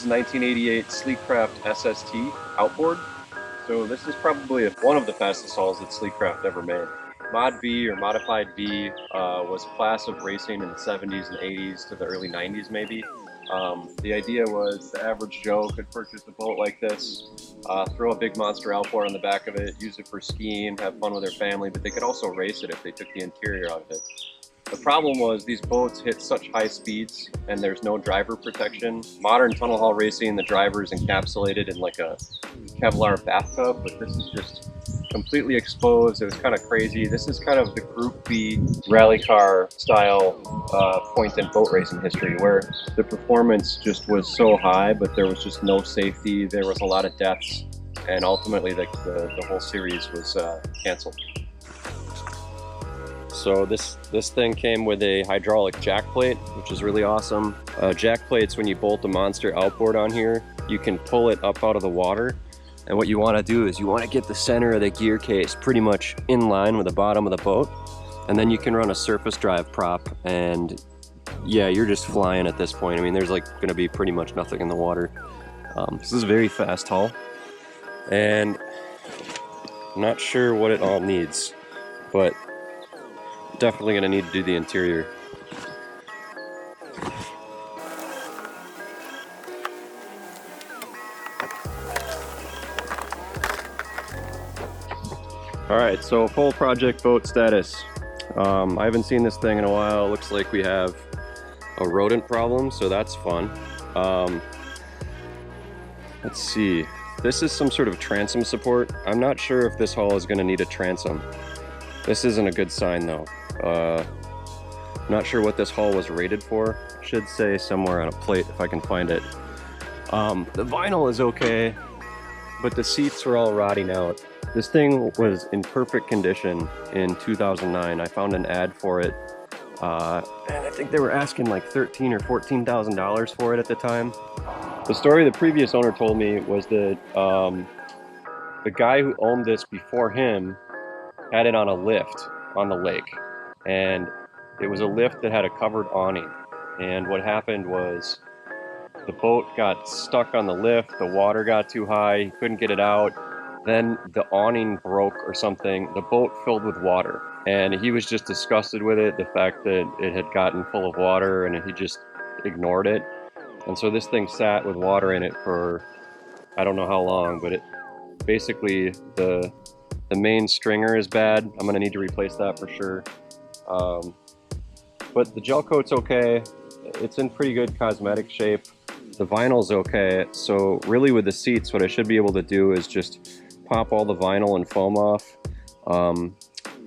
1988 Sleekcraft SST outboard. So this is probably one of the fastest hulls that Sleekcraft ever made. ModV or Modified V was a class of racing in the 70s and 80s to the early 90s maybe. The idea was the average Joe could purchase a boat like this, throw a big monster outboard on the back of it, use it for skiing, have fun with their family, but they could also race it if they took the interior out of it. The problem was these boats hit such high speeds and there's no driver protection. Modern tunnel hull racing, the driver is encapsulated in like a Kevlar bathtub, but this is just completely exposed. It was kind of crazy. This is kind of the Group B rally car style point in boat racing history, where the performance just was so high, but there was just no safety. There was a lot of deaths, and ultimately the whole series was canceled. So this thing came with a hydraulic jack plate, which is really awesome. Jack plates, when you bolt a monster outboard on here, you can pull it up out of the water. And what you want to do is you want to get the center of the gear case pretty much in line with the bottom of the boat. And then you can run a surface drive prop, and yeah, you're just flying at this point. I mean, there's like going to be pretty much nothing in the water. This is a very fast hull. And I'm not sure what it all needs, but definitely going to need to do the interior. Alright, so full project boat status. I haven't seen this thing in a while. It looks like we have a rodent problem, so that's fun. Let's see. This is some sort of transom support. I'm not sure if this hull is going to need a transom. This isn't a good sign though. Not sure what this hull was rated for. Should say somewhere on a plate if I can find it. The vinyl is okay, but the seats are all rotting out. This thing was in perfect condition in 2009. I found an ad for it, and I think they were asking like $13,000 or $14,000 for it at the time. The story the previous owner told me was that the guy who owned this before him had it on a lift on the lake, and it was a lift that had a covered awning. And what happened was the boat got stuck on the lift, the water got too high, he couldn't get it out, then the awning broke or something, the boat filled with water, and he was just disgusted with it, the fact that it had gotten full of water, and he just ignored it. And so this thing sat with water in it for I don't know how long, but it basically the main stringer is bad. I'm gonna need to replace that for sure. But the gel coat's okay. It's in pretty good cosmetic shape. The vinyl's okay. So really with the seats, what I should be able to do is just pop all the vinyl and foam off,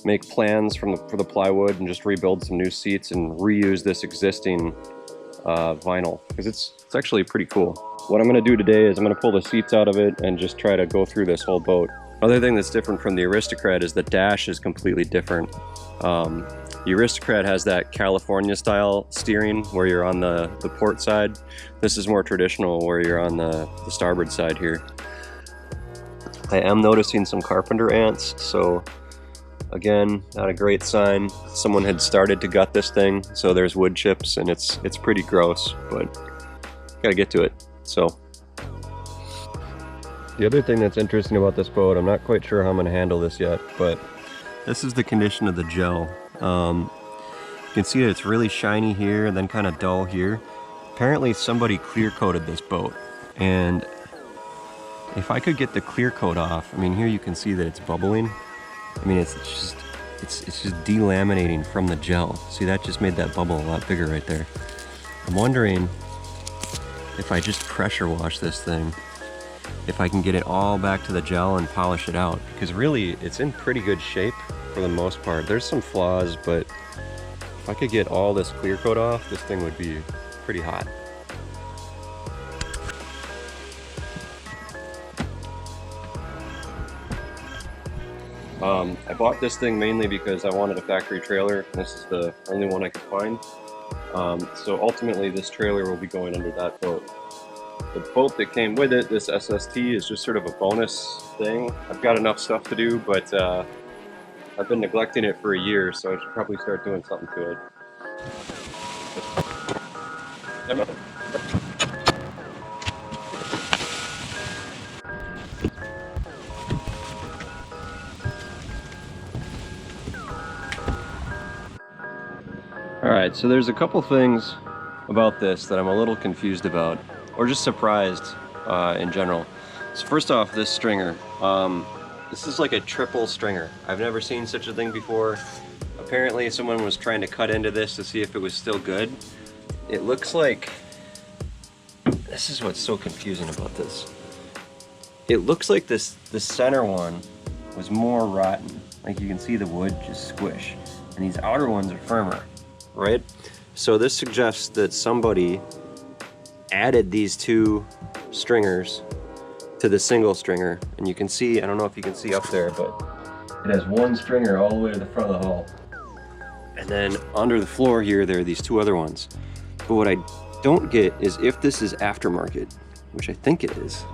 make plans for the plywood, and just rebuild some new seats and reuse this existing vinyl, because it's actually pretty cool. What I'm going to do today is I'm going to pull the seats out of it and just try to go through this whole boat. Other thing that's different from the Aristocrat is the dash is completely different. The Aristocrat has that California style steering where you're on the port side. This is more traditional where you're on the starboard side here. I am noticing some carpenter ants, so again, not a great sign. Someone had started to gut this thing, so there's wood chips, and it's pretty gross, but gotta get to it. So the other thing that's interesting about this boat, I'm not quite sure how I'm gonna handle this yet, but this is the condition of the gel. You can see that it's really shiny here and then kind of dull here. Apparently somebody clear coated this boat, and if I could get the clear coat off, I mean, here you can see that it's bubbling. I mean, it's just delaminating from the gel. See, that just made that bubble a lot bigger right there. I'm wondering if I just pressure wash this thing, if I can get it all back to the gel and polish it out, because really it's in pretty good shape for the most part. There's some flaws, but if I could get all this clear coat off, this thing would be pretty hot. I bought this thing mainly because I wanted a factory trailer. This is the only one I could find. So ultimately this trailer will be going under that boat. The boat that came with it, this SST, is just sort of a bonus thing. I've got enough stuff to do, but I've been neglecting it for a year, so I should probably start doing something to it. Alright, so there's a couple things about this that I'm a little confused about, or just surprised in general. So first off, this stringer. This is like a triple stringer. I've never seen such a thing before. Apparently someone was trying to cut into this to see if it was still good. It looks like, this is what's so confusing about this. It looks like the center one was more rotten. Like you can see the wood just squish. And these outer ones are firmer, right? So this suggests that somebody added these two stringers to the single stringer. And you can see, I don't know if you can see up there, but it has one stringer all the way to the front of the hull. And then under the floor here, there are these two other ones. But what I don't get is if this is aftermarket, which I think it is.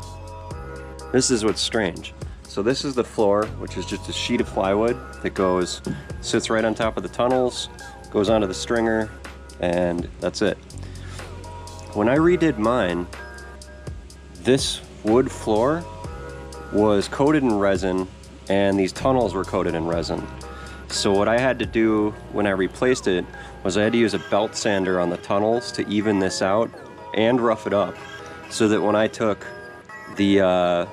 This is what's strange. So this is the floor, which is just a sheet of plywood that sits right on top of the tunnels, goes onto the stringer, and that's it. When I redid mine, this wood floor was coated in resin and these tunnels were coated in resin. So what I had to do when I replaced it was I had to use a belt sander on the tunnels to even this out and rough it up, so that when I took the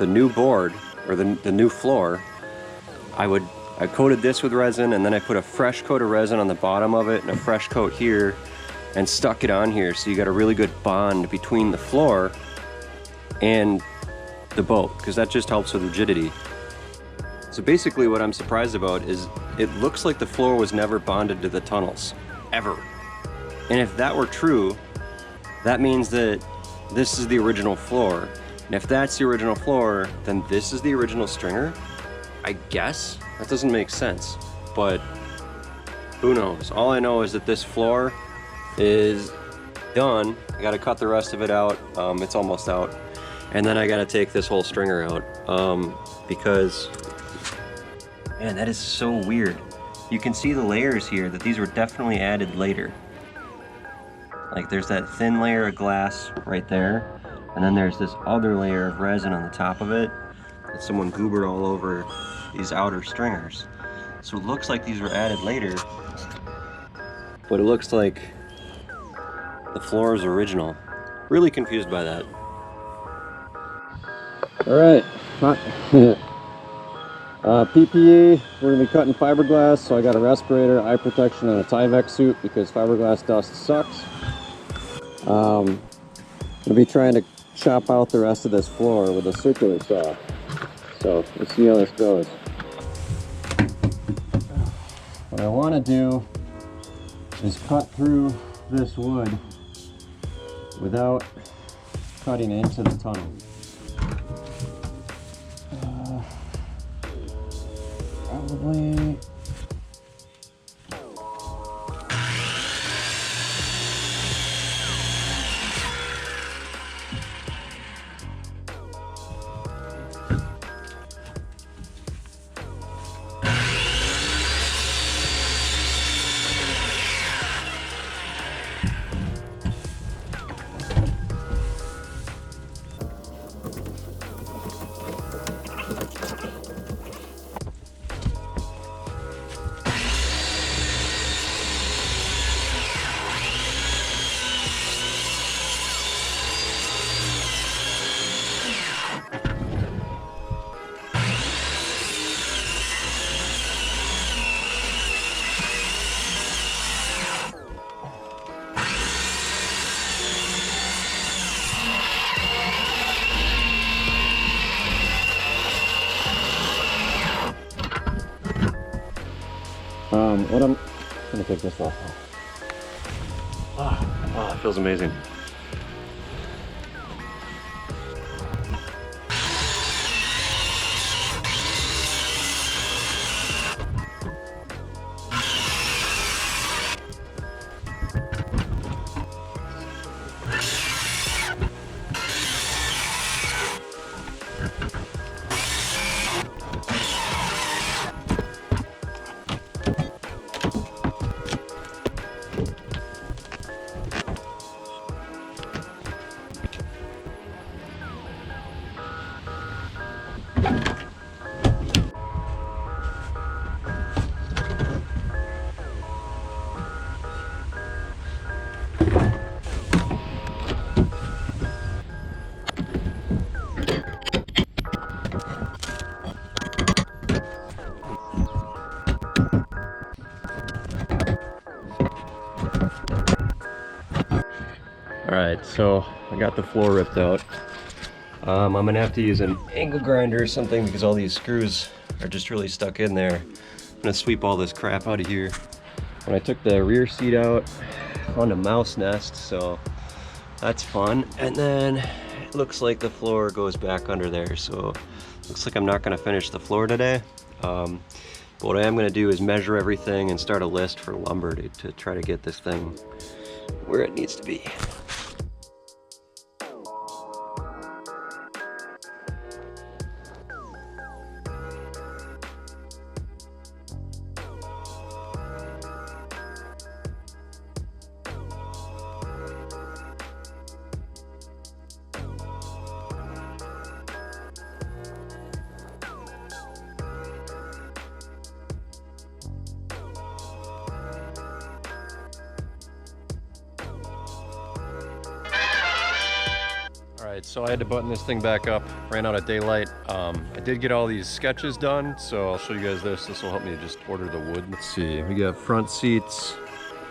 new board, or the new floor, I coated this with resin, and then I put a fresh coat of resin on the bottom of it and a fresh coat here and stuck it on here, so you got a really good bond between the floor and the boat, because that just helps with rigidity. So basically what I'm surprised about is it looks like the floor was never bonded to the tunnels, ever. And if that were true, that means that this is the original floor. And if that's the original floor, then this is the original stringer? I guess? That doesn't make sense, but who knows? All I know is that this floor is done. I gotta cut the rest of it out. It's almost out. And then I gotta take this whole stringer out because, man, that is so weird. You can see the layers here, that these were definitely added later. Like there's that thin layer of glass right there. And then there's this other layer of resin on the top of it that someone goobered all over these outer stringers. So it looks like these were added later, but it looks like the floor is original. Really confused by that. All right, PPE, we're gonna be cutting fiberglass, so I got a respirator, eye protection, and a Tyvek suit because fiberglass dust sucks. Gonna be trying to chop out the rest of this floor with a circular saw. So let's see how this goes. What I want to do is cut through this wood without cutting into the tunnel. Probably what I'm gonna take this off. Oh, it feels amazing. Alright, so I got the floor ripped out. I'm gonna have to use an angle grinder or something because all these screws are just really stuck in there. I'm gonna sweep all this crap out of here. When I took the rear seat out, I found a mouse nest, so that's fun. And then it looks like the floor goes back under there, so looks like I'm not gonna finish the floor today. But what I am gonna do is measure everything and start a list for lumber to try to get this thing where it needs to be. Alright, so I had to button this thing back up, ran out of daylight. I did get all these sketches done, so I'll show you guys this. This will help me just order the wood. Let's see, we got front seats.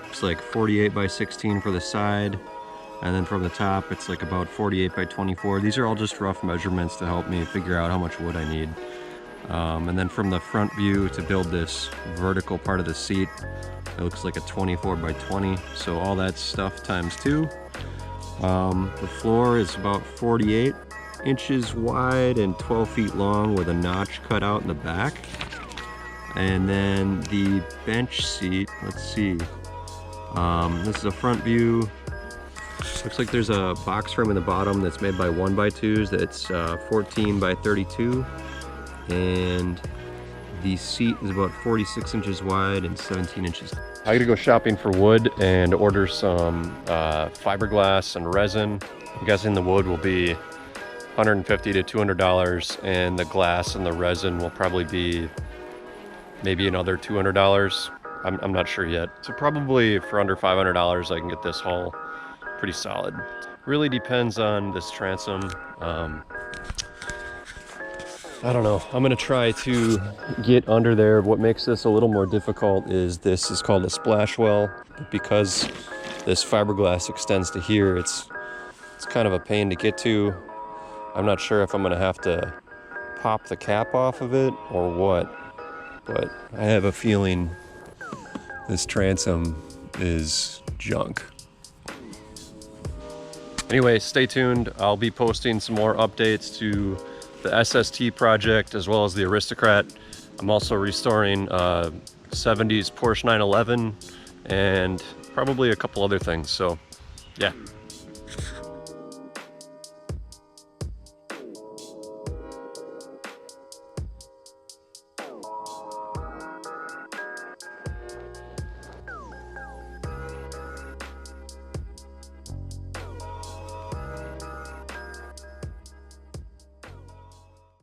It's like 48 by 16 for the side. And then from the top, it's like about 48 by 24. These are all just rough measurements to help me figure out how much wood I need. And then from the front view to build this vertical part of the seat, it looks like a 24 by 20. So all that stuff times 2. The floor is about 48 inches wide and 12 feet long with a notch cut out in the back. And then the bench seat, let's see. This is a front view. Looks like there's a box frame in the bottom that's made by 1x2s that's 14 by 32. And the seat is about 46 inches wide and 17 inches. I gotta go shopping for wood and order some fiberglass and resin. I'm guessing the wood will be $150 to $200 and the glass and the resin will probably be maybe another $200. I'm not sure yet. So probably for under $500 I can get this haul pretty solid. Really depends on this transom. I don't know. I'm gonna try to get under there. What makes this a little more difficult is this is called a splash well. Because this fiberglass extends to here, it's kind of a pain to get to. I'm not sure if I'm gonna have to pop the cap off of it or what, but I have a feeling this transom is junk. Anyway, stay tuned. I'll be posting some more updates to the SST project as well as the Aristocrat. I'm also restoring 70s Porsche 911 and probably a couple other things. So yeah.